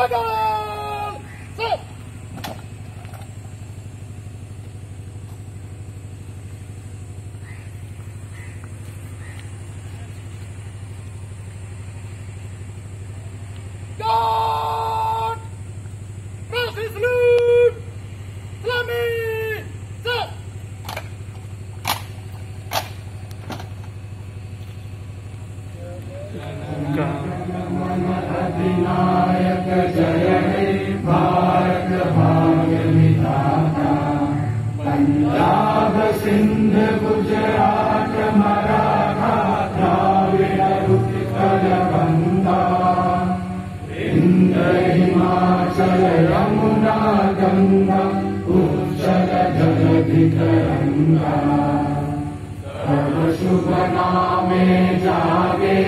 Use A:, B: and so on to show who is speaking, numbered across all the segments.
A: बगल से God! Military salute! Salami! Set!
B: अधिनायक जय हे भारत भाग्य विधाता पंजाब सिंध गुजरात मराठा द्राविड़ उत्कल गंगा विंध्य हिमाचल यमुना गंगा उच्चल जलधि तरंगा तब शुभ नामे जागे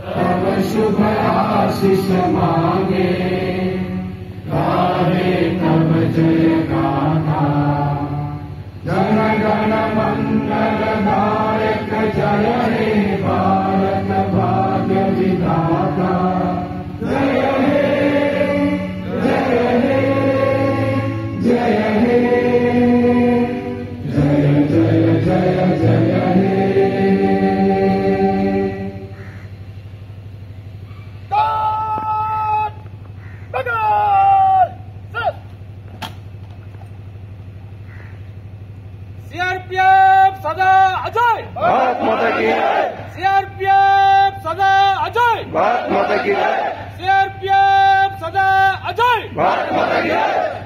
B: तब शुभ आशीष मांगे गाहे तब जय गाथा जन गण मंगल दायक जय हे भारत भाग्य विधाता जय हे जय हे जय हे जय जय जय जय हे
A: सीआरपीएफ सदा अजय
C: भारत माता की जय।
A: सीआरपीएफ सदा अजय
C: भारत माता की जय।
A: सीआरपीएफ सदा अजय
C: भारत माता की जय।